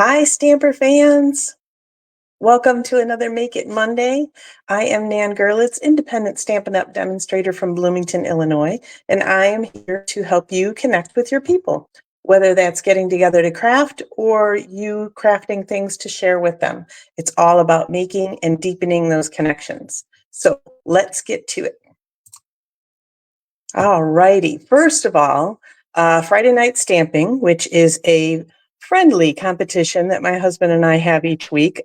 Hi, Stamper fans. Welcome to another Make It Monday. I am Nan Gerlitz, independent Stampin' Up! Demonstrator from Bloomington, Illinois, and I am here to help you connect with your people, whether that's getting together to craft or you crafting things to share with them. It's all about making and deepening those connections. So let's get to it. All righty. First of all, Friday Night Stamping, which is a friendly competition that my husband and I have each week.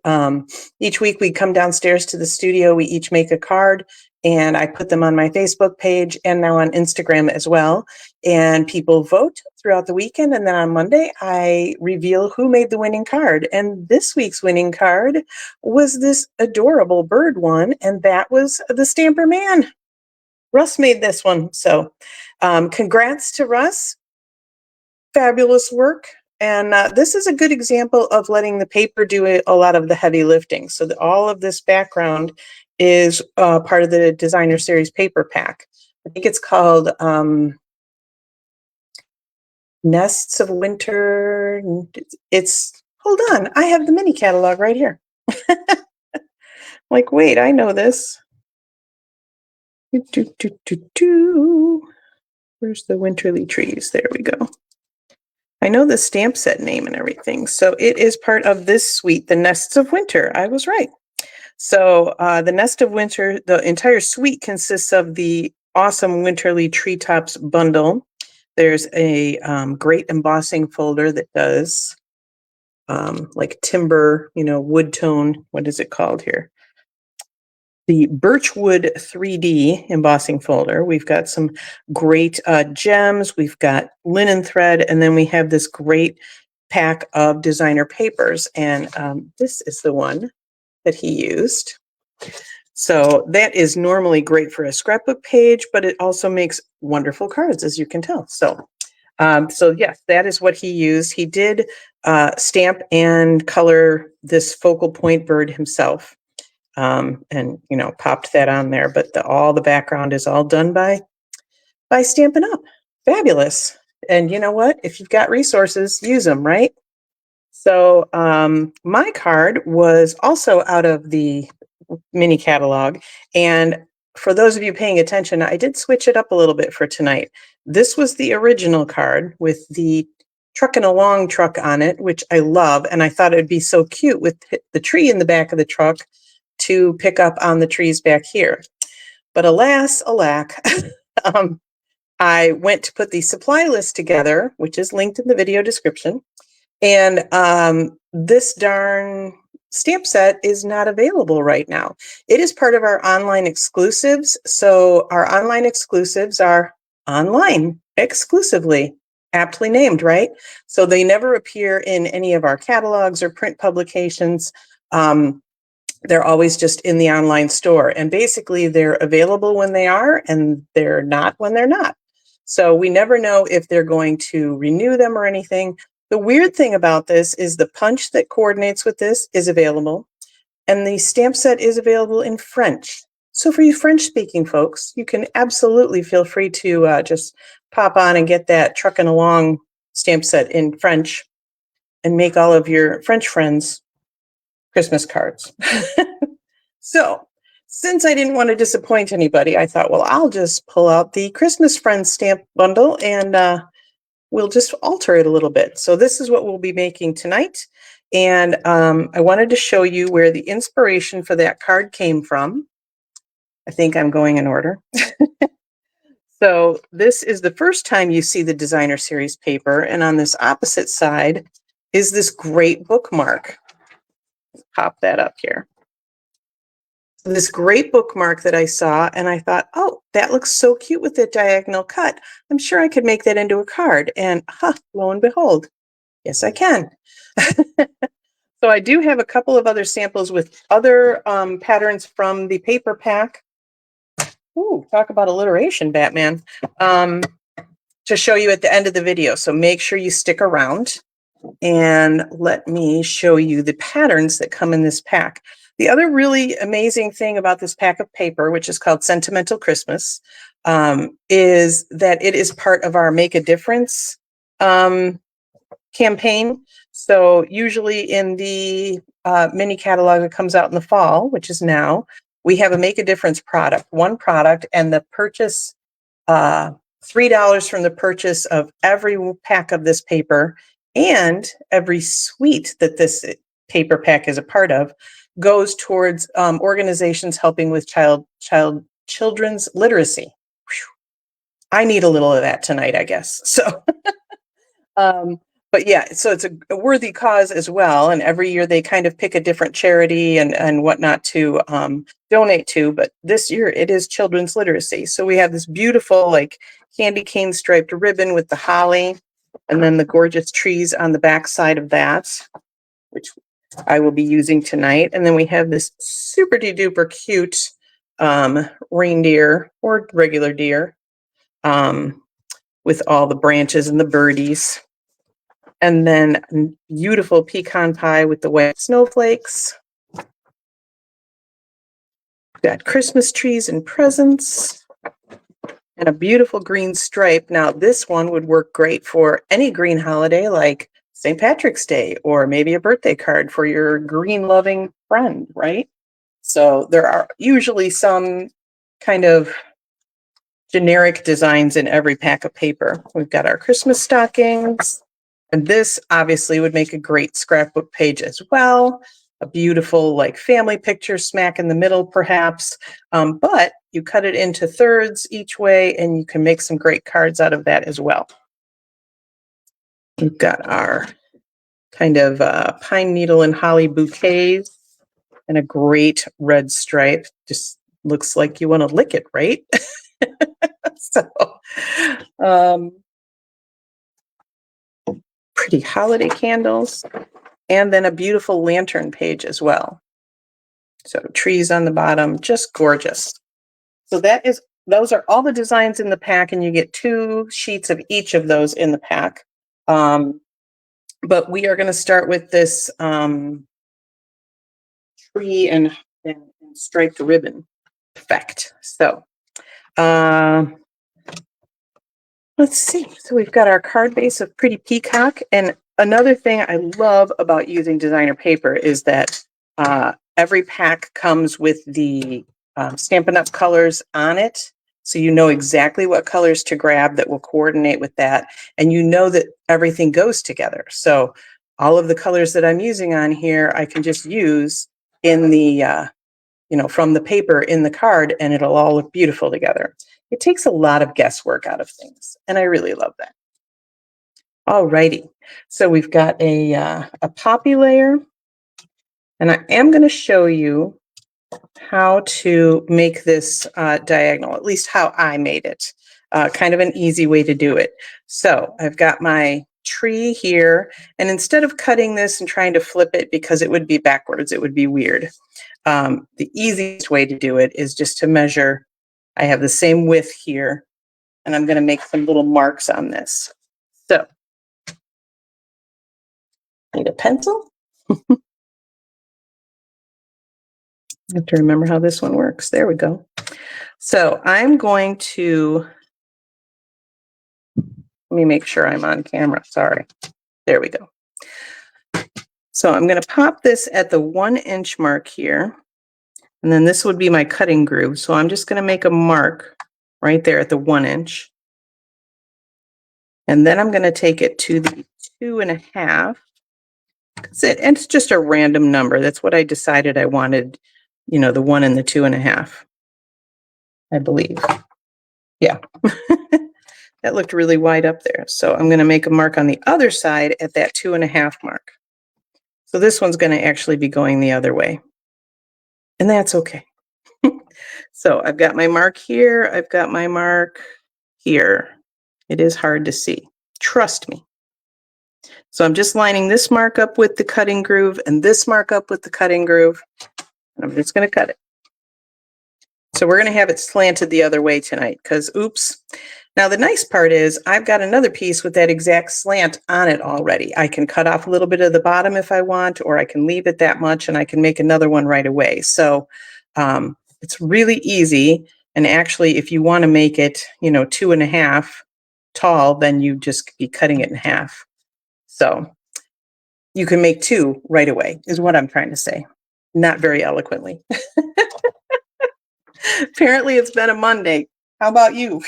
Each week we come downstairs to the studio, we each make a card, and I put them on my Facebook page and now on Instagram as well. And people vote throughout the weekend. And then on Monday, I reveal who made the winning card. And this week's winning card was this adorable bird one, and that was the Stamper Man. Russ made this one. So congrats to Russ. Fabulous work. And this is a good example of letting the paper do a lot of the heavy lifting. So all of this background is part of the Designer Series paper pack. I think it's called Nests of Winter. Hold on, I have the mini catalog right here. Like, wait, I know this. Where's the Winterly Trees? There we go. I know the stamp set name and everything. So it is part of this suite, the Nests of Winter. I was right. So the Nest of Winter, the entire suite consists of the awesome Winterly Treetops bundle. There's a great embossing folder that does like timber, wood tone. What is it called here? The Birchwood 3D embossing folder. We've got some great gems. We've got linen thread, and then we have this great pack of designer papers. And this is the one that he used. So that is normally great for a scrapbook page, but it also makes wonderful cards, as you can tell. So yes, that is what he used. He did stamp and color this focal point bird himself. And popped that on there, but all the background is all done by Stampin' Up! Fabulous. And you know what? If you've got resources, use them, right? So my card was also out of the mini catalog. And for those of you paying attention, I did switch it up a little bit for tonight. This was the original card with the trucking along truck on it, which I love. And I thought it would be so cute with the tree in the back of the truck to pick up on the trees back here. But alas, alack, I went to put the supply list together, which is linked in the video description. And this darn stamp set is not available right now. It is part of our online exclusives. So our online exclusives are online exclusively, aptly named, right? So they never appear in any of our catalogs or print publications. They're always just in the online store, and basically they're available when they are and they're not when they're not. So we never know if they're going to renew them or anything. The weird thing about this is the punch that coordinates with this is available, and the stamp set is available in French. So for you French-speaking folks, you can absolutely feel free to just pop on and get that trucking along stamp set in French and make all of your French friends Christmas cards. So since I didn't want to disappoint anybody, I thought, well, I'll just pull out the Christmas Friends stamp bundle and we'll just alter it a little bit. So this is what we'll be making tonight. And I wanted to show you where the inspiration for that card came from. I think I'm going in order. So this is the first time you see the Designer Series paper. And on this opposite side is this great bookmark. Pop that up here. This great bookmark that I saw, and I thought, oh, that looks so cute with the diagonal cut. I'm sure I could make that into a card. And lo and behold, yes, I can. So I do have a couple of other samples with other patterns from the paper pack. Ooh, talk about alliteration, Batman. To show you at the end of the video. So make sure you stick around and let me show you the patterns that come in this pack. The other really amazing thing about this pack of paper, which is called Sentimental Christmas, is that it is part of our Make a Difference campaign. So usually in the mini catalog that comes out in the fall, which is now, we have a Make a Difference product, one product, and the purchase, $3 from the purchase of every pack of this paper and every suite that this paper pack is a part of goes towards organizations helping with children's literacy. Whew. I need a little of that tonight, I guess. So, but yeah, so it's a worthy cause as well. And every year they kind of pick a different charity and whatnot to donate to. But this year it is children's literacy. So we have this beautiful like candy cane striped ribbon with the holly and then the gorgeous trees on the back side of that, which I will be using tonight. And then we have this super duper cute reindeer or regular deer with all the branches and the birdies. And then beautiful pecan pie with the white snowflakes. We've got Christmas trees and presents. And a beautiful green stripe. Now this one would work great for any green holiday like St. Patrick's Day, or maybe a birthday card for your green loving friend, right? So there are usually some kind of generic designs in every pack of paper. We've got our Christmas stockings, and this obviously would make a great scrapbook page as well. A beautiful like family picture smack in the middle perhaps, but you cut it into thirds each way and you can make some great cards out of that as well. We've got our kind of pine needle and holly bouquets and a great red stripe. Just looks like you want to lick it, right? So, pretty holiday candles, and then a beautiful lantern page as well. So trees on the bottom, just gorgeous. So those are all the designs in the pack, and you get 2 sheets of each of those in the pack. But we are going to start with this tree and striped ribbon effect. So let's see. So we've got our card base of Pretty Peacock. And another thing I love about using designer paper is that every pack comes with the Stampin' Up! Colors on it. So you know exactly what colors to grab that will coordinate with that. And you know that everything goes together. So all of the colors that I'm using on here, I can just use in the, from the paper in the card, and it'll all look beautiful together. It takes a lot of guesswork out of things, and I really love that. All righty. So we've got a poppy layer, and I am going to show you how to make this diagonal, at least how I made it. Kind of an easy way to do it. So I've got my tree here, and instead of cutting this and trying to flip it because it would be backwards, it would be weird. The easiest way to do it is just to measure. I have the same width here, and I'm going to make some little marks on this. So, need a pencil. I have to remember how this one works. There we go. So I'm going to, let me make sure I'm on camera. Sorry. There we go. So I'm going to pop this at the 1-inch mark here. And then this would be my cutting groove. So I'm just going to make a mark right there at the 1-inch. And then I'm going to take it to the 2.5. And it's just a random number. That's what I decided I wanted, the 1 and the 2.5, I believe. Yeah. That looked really wide up there. So I'm going to make a mark on the other side at that 2.5 mark. So this one's going to actually be going the other way. And that's okay. So I've got my mark here. I've got my mark here. It is hard to see. Trust me. So I'm just lining this mark up with the cutting groove and this mark up with the cutting groove. And I'm just going to cut it. So we're going to have it slanted the other way tonight because oops. Now the nice part is I've got another piece with that exact slant on it already. I can cut off a little bit of the bottom if I want, or I can leave it that much and I can make another one right away. So it's really easy. And actually, if you want to make it, 2.5 tall, then you just be cutting it in half. So you can make 2 right away, is what I'm trying to say. Not very eloquently. Apparently, it's been a Monday. How about you?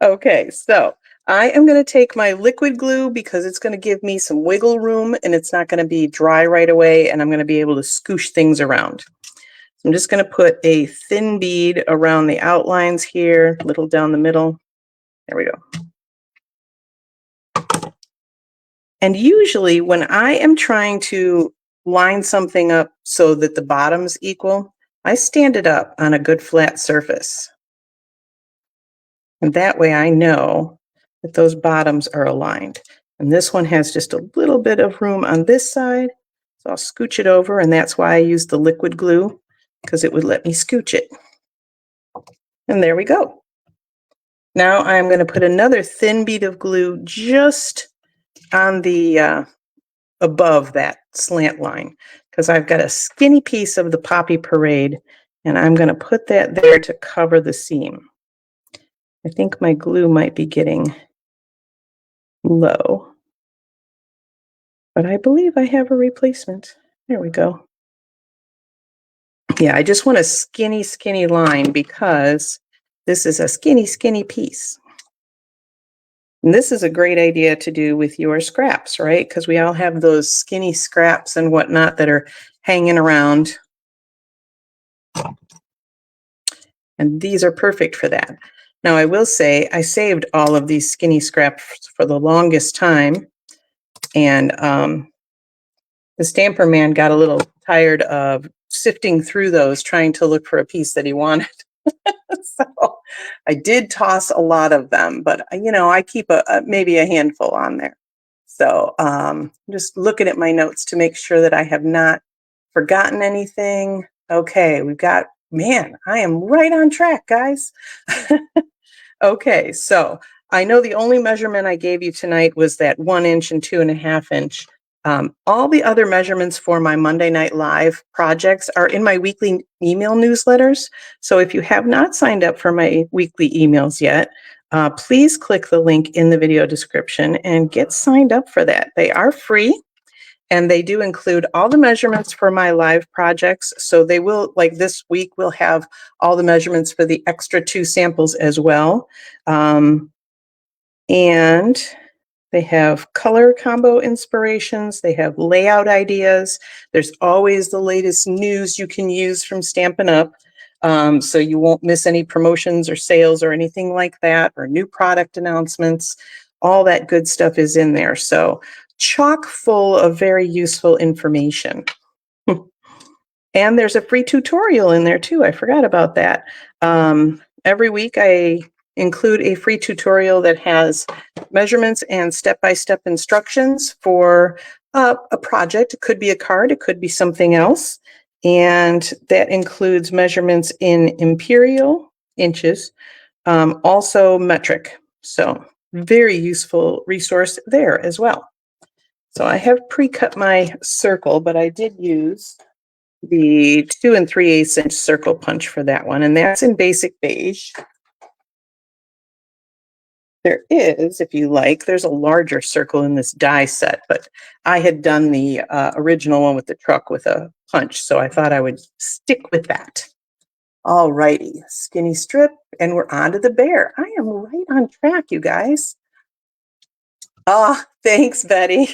Okay, so I am going to take my liquid glue because it's going to give me some wiggle room and it's not going to be dry right away, and I'm going to be able to scoosh things around. So I'm just going to put a thin bead around the outlines here, a little down the middle. There we go. And usually when I am trying to line something up so that the bottom's equal, I stand it up on a good flat surface. And that way I know that those bottoms are aligned. And this one has just a little bit of room on this side. So I'll scooch it over, and that's why I use the liquid glue, because it would let me scooch it. And there we go. Now I'm going to put another thin bead of glue just on the above that slant line, because I've got a skinny piece of the Poppy Parade, and I'm going to put that there to cover the seam. I think my glue might be getting low, but I believe I have a replacement. There we go. Yeah, I just want a skinny, skinny line because this is a skinny, skinny piece. And this is a great idea to do with your scraps, right? Because we all have those skinny scraps and whatnot that are hanging around. And these are perfect for that. Now, I will say I saved all of these skinny scraps for the longest time. And the stamper man got a little tired of sifting through those, trying to look for a piece that he wanted. So I did toss a lot of them, but I keep maybe a handful on there. So just looking at my notes to make sure that I have not forgotten anything. Okay, man, I am right on track, guys. Okay, so I know the only measurement I gave you tonight was that 1 inch and 2.5 inch. All the other measurements for my Monday Night Live projects are in my weekly email newsletters. So if you have not signed up for my weekly emails yet, please click the link in the video description and get signed up for that. They are free, and they do include all the measurements for my live projects. So they will, like this week, we'll have all the measurements for the extra 2 samples as well. And they have color combo inspirations. They have layout ideas. There's always the latest news you can use from Stampin' Up! So you won't miss any promotions or sales or anything like that, or new product announcements. All that good stuff is in there. So chock full of very useful information. And there's a free tutorial in there too. I forgot about that. Every week I include a free tutorial that has measurements and step-by-step instructions for a project. It could be a card, it could be something else. And that includes measurements in imperial inches, also metric. So very useful resource there as well. So I have pre-cut my circle, but I did use the 2 3/8 inch circle punch for that one, and that's in basic beige. There is, if you like, there's a larger circle in this die set, but I had done the original one with the truck with a punch, so I thought I would stick with that. All righty, skinny strip, and we're on to the bear. I am right on track, you guys. Ah, thanks, Betty.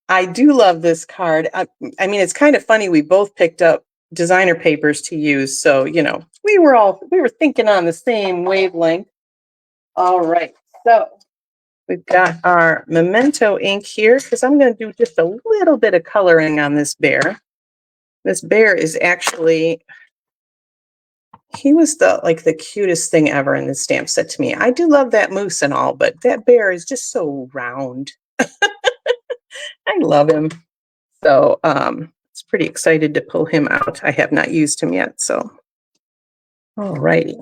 I do love this card. I mean, it's kind of funny. We both picked up designer papers to use, so we were thinking on the same wavelength. All right, so we've got our Memento ink here, because I'm going to do just a little bit of coloring on this bear. This bear is actually, he was the cutest thing ever in this stamp set to me. I do love that moose and all, but that bear is just so round. I love him. So it's pretty excited to pull him out. I have not used him yet, so. All righty.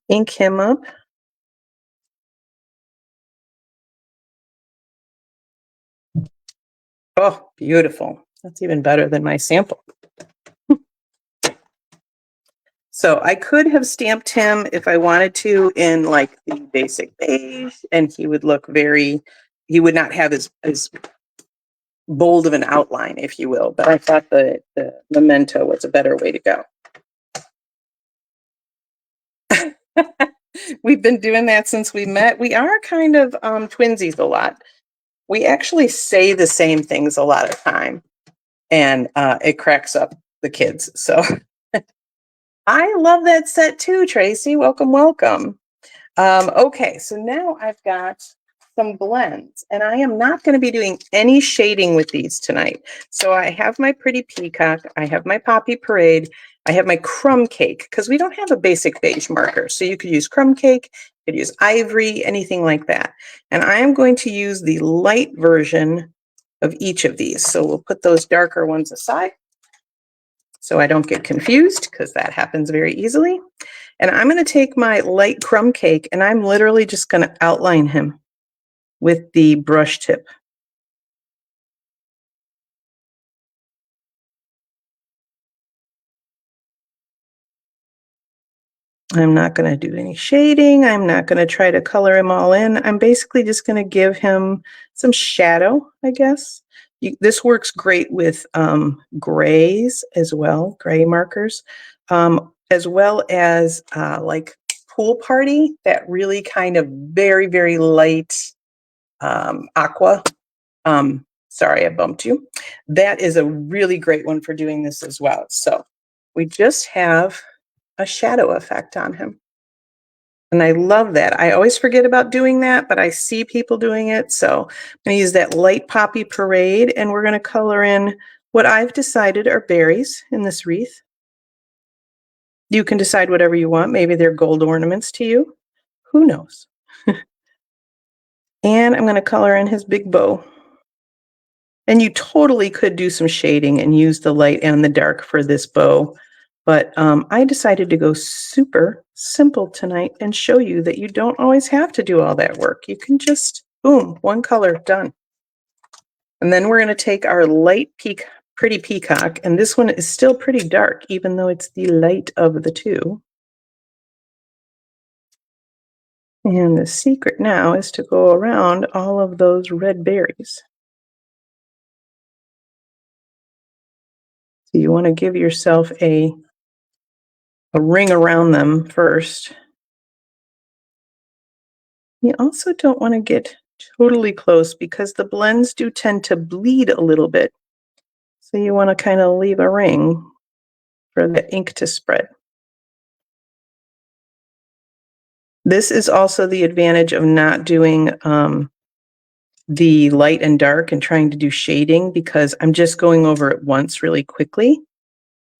Ink him up. Oh, beautiful. That's even better than my sample. So I could have stamped him if I wanted to in like the basic beige, and he would look he would not have as bold of an outline, if you will. But I thought the memento was a better way to go. We've been doing that since we met. We are kind of twinsies a lot. We actually say the same things a lot of time, and it cracks up the kids. So I love that set too, Tracy. Welcome, welcome. Okay, so now I've got some blends, and I am not going to be doing any shading with these tonight. So I have my Pretty Peacock, I have my Poppy Parade, I have my Crumb Cake, because we don't have a basic beige marker. So you could use Crumb Cake, you could use Ivory, anything like that. And I am going to use the light version of each of these. So we'll put those darker ones aside so I don't get confused, because that happens very easily. And I'm going to take my light Crumb Cake, and I'm literally just going to outline him with the brush tip. I'm not going to do any shading. I'm not going to try to color him all in. I'm basically just going to give him some shadow, I guess. This works great with grays as well, gray markers, as well as like Pool Party, that really kind of very, very light aqua. Sorry, I bumped you. That is a really great one for doing this as well. So we just have a shadow effect on him. And I love that. I always forget about doing that, but I see people doing it. So I'm going to use that light Poppy Parade, and we're going to color in what I've decided are berries in this wreath. You can decide whatever you want. Maybe they're gold ornaments to you. Who knows? And I'm going to color in his big bow. And you totally could do some shading and use the light and the dark for this bow. But I decided to go super simple tonight and show you that you don't always have to do all that work. You can just, boom, one color, done. And then we're going to take our light Pretty Peacock, and this one is still pretty dark, even though it's the light of the two. And the secret now is to go around all of those red berries. So you want to give yourself a ring around them first. You also don't want to get totally close, because the blends do tend to bleed a little bit. So you want to kind of leave a ring for the ink to spread. This is also the advantage of not doing the light and dark and trying to do shading, because I'm just going over it once really quickly.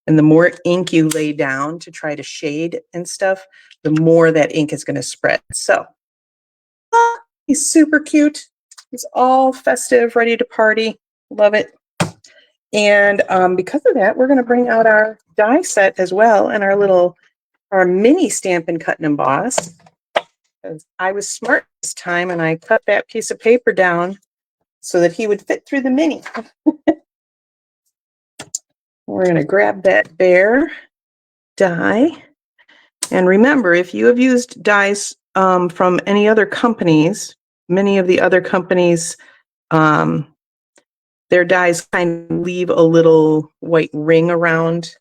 And the more ink you lay down to try to shade and stuff, the more that ink is going to spread. So he's super cute. He's all festive, ready to party. Love it. And because of that, we're going to bring out our die set as well, and our mini Stampin' Cut and Emboss. I was smart this time, and I cut that piece of paper down so that he would fit through the mini. We're going to grab that bear die. And remember, if you have used dies from any other companies, many of the other companies, their dies kind of leave a little white ring around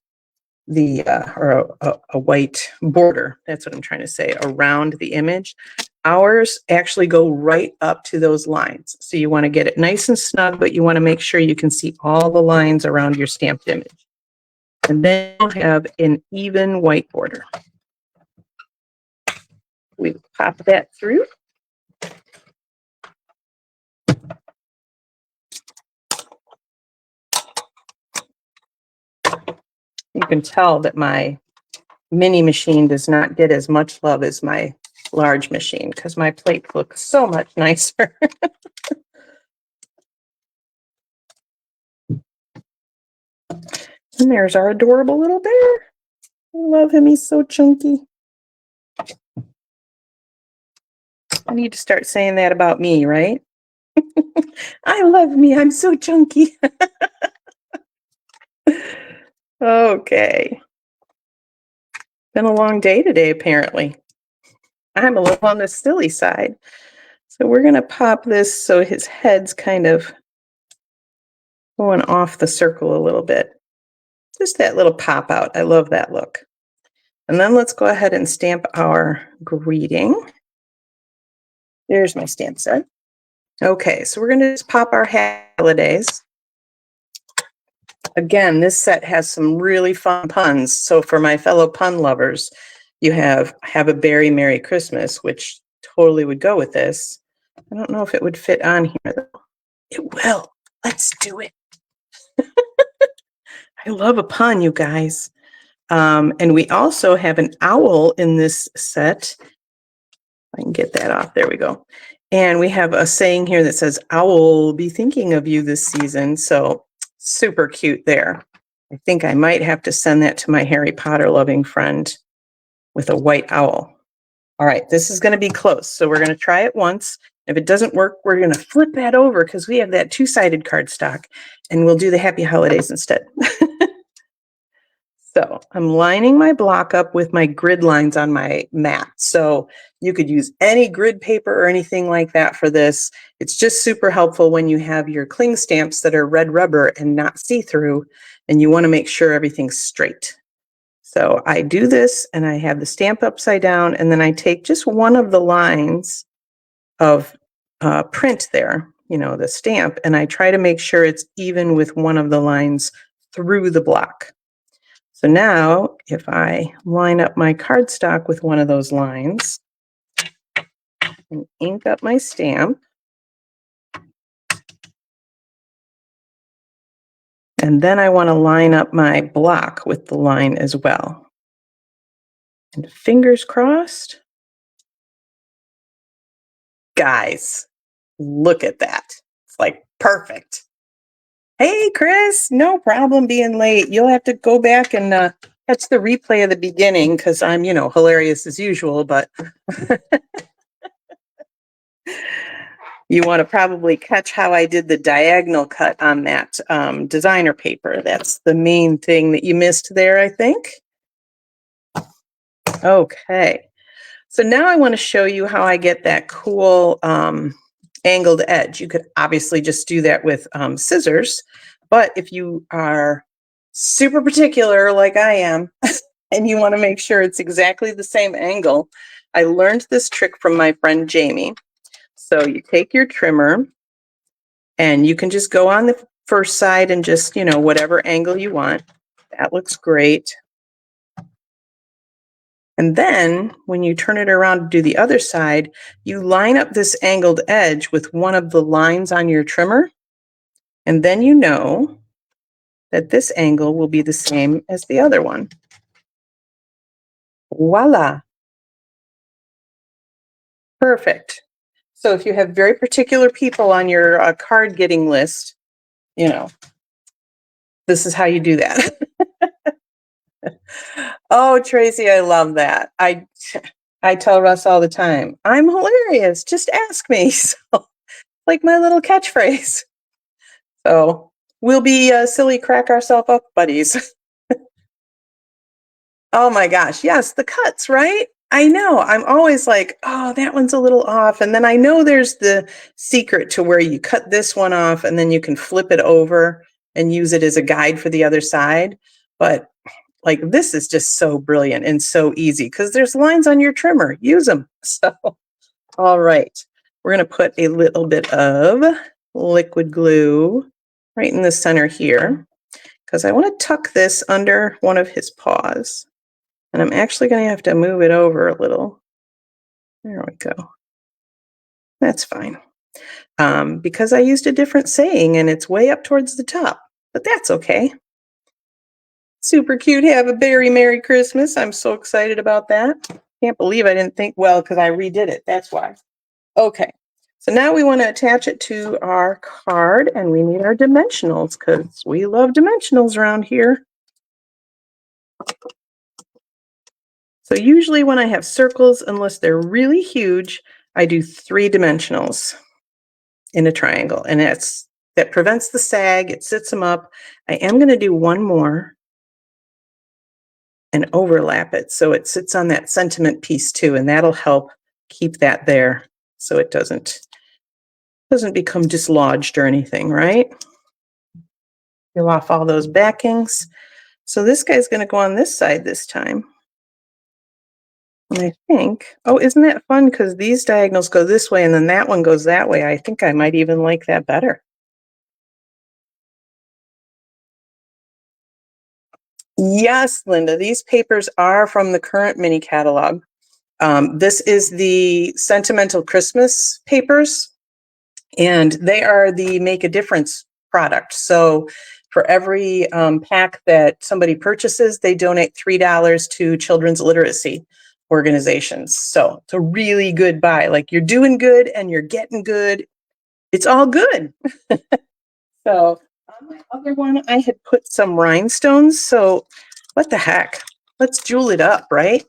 the, or a white border, that's what I'm trying to say, around the image. Ours actually go right up to those lines. So you want to get it nice and snug, but you want to make sure you can see all the lines around your stamped image. And then you'll have an even white border. We pop that through. You can tell that my mini machine does not get as much love as my large machine, because my plate looks so much nicer. And there's our adorable little bear. I love him. He's so chunky. I need to start saying that about me, right? I love me. I'm so chunky. Okay. Been a long day today, apparently. I'm a little on the silly side. So we're going to pop this so his head's kind of going off the circle a little bit. Just that little pop out. I love that look. And then let's go ahead and stamp our greeting. There's my stamp set. Okay, so we're going to just pop our holidays. Again, this set has some really fun puns. So for my fellow pun lovers, you have a very Merry Christmas, which totally would go with this. I don't know if it would fit on here though. It will. Let's do it. I love a pun, you guys. And we also have an owl in this set. I can get that off. There we go. And we have a saying here that says, "Owl will be thinking of you this season." So super cute there. I think I might have to send that to my Harry Potter loving friend with a white owl. All right, this is going to be close. So we're going to try it once. If it doesn't work, we're going to flip that over because we have that two-sided cardstock, and we'll do the Happy Holidays instead. So I'm lining my block up with my grid lines on my mat. So you could use any grid paper or anything like that for this. It's just super helpful when you have your cling stamps that are red rubber and not see-through, and you want to make sure everything's straight. So I do this and I have the stamp upside down, and then I take just one of the lines of print there, the stamp, and I try to make sure it's even with one of the lines through the block. So now if I line up my cardstock with one of those lines and ink up my stamp, and then I want to line up my block with the line as well. And fingers crossed. Guys, look at that. It's like perfect. Hey, Chris, no problem being late. You'll have to go back and catch the replay of the beginning because I'm, hilarious as usual, but you want to probably catch how I did the diagonal cut on that designer paper. That's the main thing that you missed there, I think. Okay. So now I want to show you how I get that cool angled edge. You could obviously just do that with scissors, but if you are super particular like I am and you want to make sure it's exactly the same angle, I learned this trick from my friend Jamie. So you take your trimmer and you can just go on the first side and just, whatever angle you want. That looks great. And then when you turn it around to do the other side, you line up this angled edge with one of the lines on your trimmer. And then you know that this angle will be the same as the other one. Voila. Perfect. So if you have very particular people on your card getting list, this is how you do that. Oh, Tracy, I love that. I tell Russ all the time, I'm hilarious. Just ask me. So, like my little catchphrase. So we'll be silly crack ourselves up buddies. Oh my gosh. Yes, the cuts, right? I know. I'm always like, oh, that one's a little off. And then I know there's the secret to where you cut this one off and then you can flip it over and use it as a guide for the other side. But like this is just so brilliant and so easy because there's lines on your trimmer. Use them. So, all right. We're going to put a little bit of liquid glue right in the center here because I want to tuck this under one of his paws. And I'm actually going to have to move it over a little. There we go. That's fine. Because I used a different saying and it's way up towards the top, but that's okay. Super cute. Have a very Merry Christmas. I'm so excited about that. Can't believe I didn't think, well, because I redid it. That's why. Okay. So now we want to attach it to our card and we need our dimensionals because we love dimensionals around here. So usually when I have circles, unless they're really huge, I do 3 dimensionals in a triangle, and that prevents the sag. It sits them up. I am going to do one more. and overlap it so it sits on that sentiment piece too, and that'll help keep that there so it doesn't become dislodged or anything, right? Peel off all those backings. So this guy's going to go on this side this time. And I think, oh, isn't that fun? Because these diagonals go this way and then that one goes that way. I think I might even like that better. Yes, Linda, these papers are from the current mini catalog. This is the Sentimental Christmas papers, and they are the Make a Difference product. So for every pack that somebody purchases, they donate $3 to children's literacy organizations. So it's a really good buy. Like, you're doing good and you're getting good. It's all good. So on my other one, I had put some rhinestones. So what the heck? Let's jewel it up, right?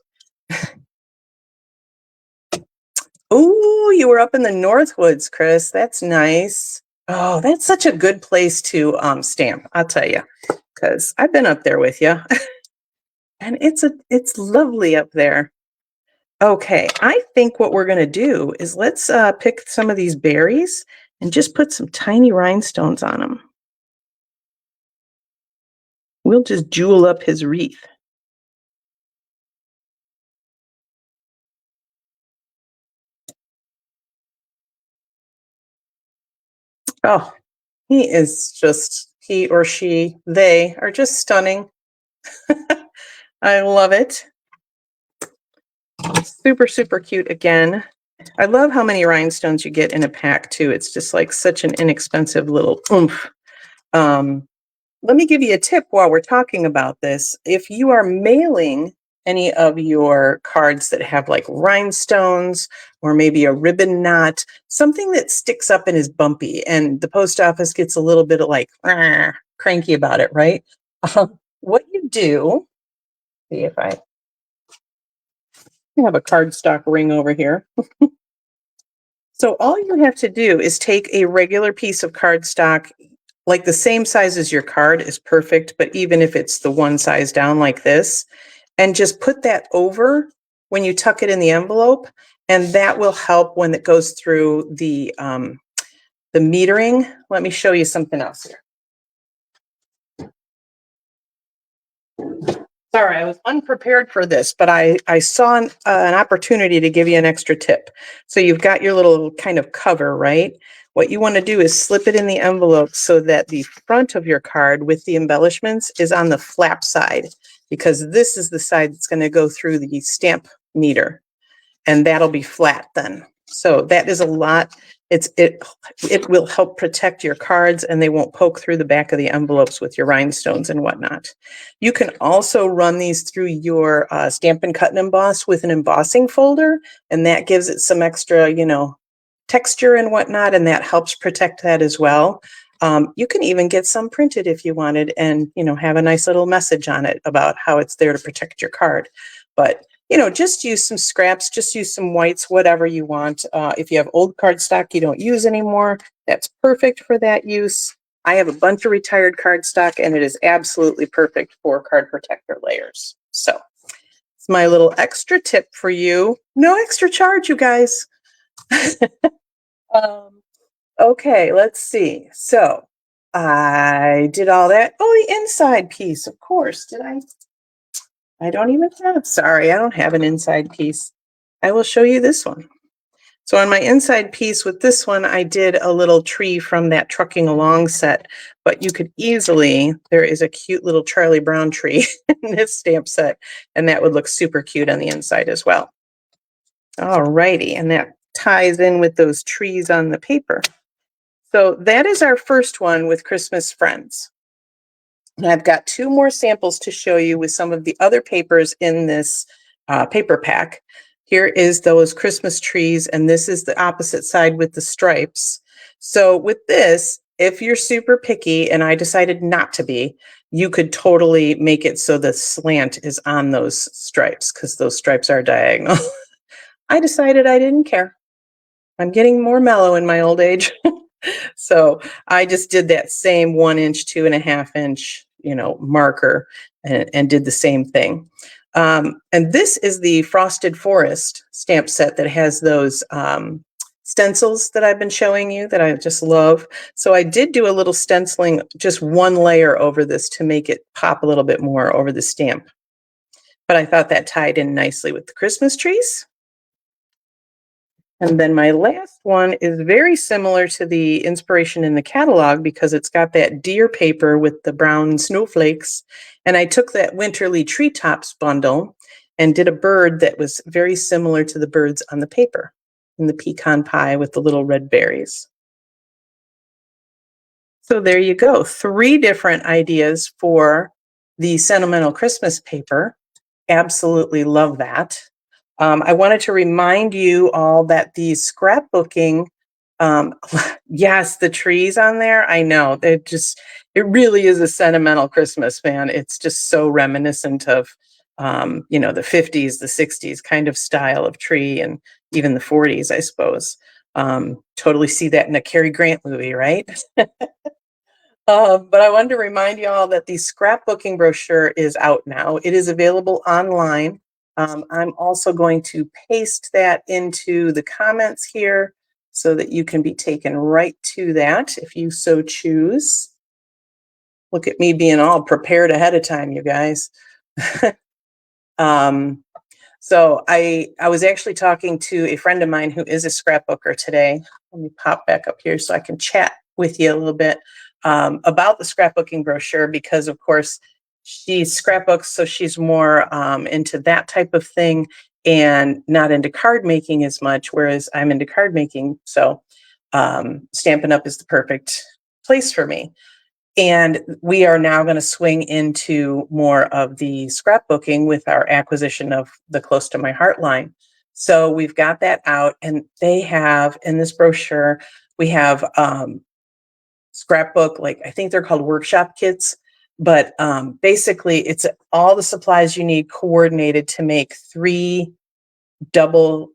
Oh, you were up in the Northwoods, Chris. That's nice. Oh, that's such a good place to stamp, I'll tell you, because I've been up there with you. And it's lovely up there. Okay, I think what we're going to do is let's pick some of these berries and just put some tiny rhinestones on them. We'll just jewel up his wreath. Oh, he or she, they are just stunning. I love it. Super, super cute again. I love how many rhinestones you get in a pack too. It's just like such an inexpensive little oomph. Let me give you a tip while we're talking about this. If you are mailing any of your cards that have like rhinestones or maybe a ribbon knot, something that sticks up and is bumpy, and the post office gets a little bit of like cranky about it, right? What you do, see if I have a cardstock ring over here. So all you have to do is take a regular piece of cardstock, like the same size as your card is perfect, but even if it's the one size down like this, and just put that over when you tuck it in the envelope, and that will help when it goes through the metering. Let me show you something else here. Sorry, I was unprepared for this, but I saw an opportunity to give you an extra tip. So you've got your little kind of cover, right? What you want to do is slip it in the envelope so that the front of your card with the embellishments is on the flap side, because this is the side that's going to go through the stamp meter, and that'll be flat then. So that is a lot. It will help protect your cards, and they won't poke through the back of the envelopes with your rhinestones and whatnot. You can also run these through your Stampin' Cut and Emboss with an embossing folder, and that gives it some extra, texture and whatnot, and that helps protect that as well. You can even get some printed if you wanted, and have a nice little message on it about how it's there to protect your card. But just use some scraps, just use some whites, whatever you want. If you have old cardstock you don't use anymore, that's perfect for that use. I have a bunch of retired cardstock, and it is absolutely perfect for card protector layers. So it's my little extra tip for you. No extra charge, you guys. Okay, let's see. So I did all that. Oh, the inside piece, of course. Did I? I don't even have, sorry, I don't have an inside piece. I will show you this one. So on my inside piece with this one, I did a little tree from that Trucking Along set, but you could easily, there is a cute little Charlie Brown tree in this stamp set, and that would look super cute on the inside as well. All righty, and that ties in with those trees on the paper. So that is our first one with Christmas Friends. And I've got two more samples to show you with some of the other papers in this paper pack. Here is those Christmas trees, and this is the opposite side with the stripes. So with this, if you're super picky, and I decided not to be, you could totally make it so the slant is on those stripes, because those stripes are diagonal. I decided I didn't care. I'm getting more mellow in my old age. So I just did that same 1 inch, 2.5 inch, marker, and did the same thing. And this is the Frosted Forest stamp set that has those stencils that I've been showing you that I just love. So I did do a little stenciling, just one layer over this to make it pop a little bit more over the stamp. But I thought that tied in nicely with the Christmas trees. And then my last one is very similar to the inspiration in the catalog because it's got that deer paper with the brown snowflakes. And I took that Winterly Treetops bundle and did a bird that was very similar to the birds on the paper in the pecan pie with the little red berries. So there you go. 3 different ideas for the sentimental Christmas paper. Absolutely love that. I wanted to remind you all that the scrapbooking, yes, the trees on there, I know, it really is a sentimental Christmas, man. It's just so reminiscent of, you know, the 50s, the 60s kind of style of tree, and even the 40s, I suppose. Totally see that in a Cary Grant movie, right? But I wanted to remind you all that the scrapbooking brochure is out now. It is available online. I'm also going to paste that into the comments here so that you can be taken right to that if you so choose. Look at me being all prepared ahead of time, you guys. So I was actually talking to a friend of mine who is a scrapbooker today. Let me pop back up here so I can chat with you a little bit about the scrapbooking brochure, because of course she scrapbooks, so she's more into that type of thing and not into card making as much, whereas I'm into card making. So Stampin' Up! Is the perfect place for me. And we are now going to swing into more of the scrapbooking with our acquisition of the Close to My Heart line. So we've got that out, and they have in this brochure, we have scrapbook, like I think they're called workshop kits, but basically it's all the supplies you need coordinated to make 3 double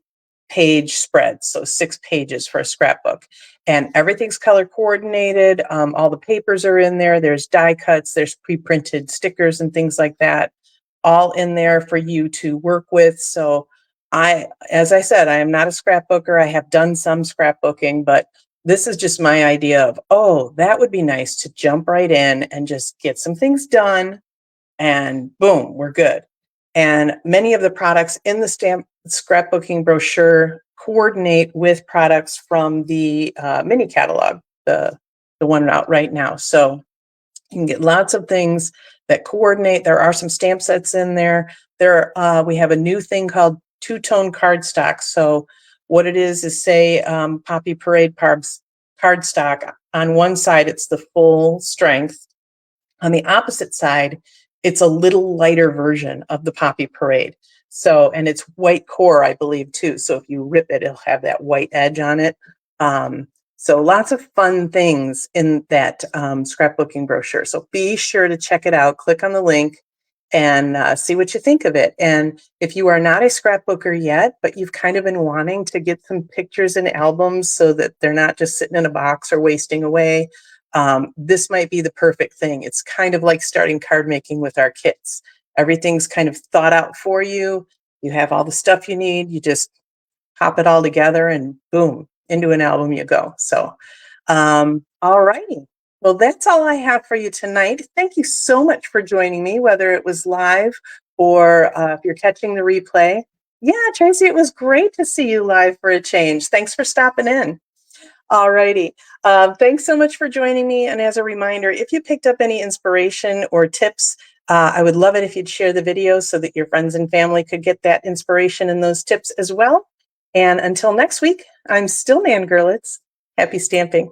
page spreads, so 6 pages for a scrapbook, and everything's color coordinated. All the papers are in there. There's die cuts, there's pre-printed stickers and things like that, all in there for you to work with. So as I said, I am not a scrapbooker. I have done some scrapbooking, but this is just my idea of, oh, that would be nice to jump right in and just get some things done, and boom, we're good. And many of the products in the scrapbooking brochure coordinate with products from the mini catalog, the one out right now. So you can get lots of things that coordinate. There are some stamp sets in there. We have a new thing called two-tone cardstock. So what it is say Poppy Parade cardstock. On one side, it's the full strength. On the opposite side, it's a little lighter version of the Poppy Parade. So, and it's white core, I believe, too. So if you rip it, it'll have that white edge on it. So lots of fun things in that scrapbooking brochure. So be sure to check it out. Click on the link and see what you think of it. And if you are not a scrapbooker yet, but you've kind of been wanting to get some pictures and albums so that they're not just sitting in a box or wasting away, this might be the perfect thing. It's kind of like starting card making with our kits. Everything's kind of thought out for you. You have all the stuff you need. You just pop it all together and boom, into an album you go. So, all righty. Well, that's all I have for you tonight. Thank you so much for joining me, whether it was live or if you're catching the replay. Yeah, Tracy, it was great to see you live for a change. Thanks for stopping in. All righty. Thanks so much for joining me. And as a reminder, if you picked up any inspiration or tips, I would love it if you'd share the video so that your friends and family could get that inspiration and those tips as well. And until next week, I'm still Nan Gurlitz. Happy stamping.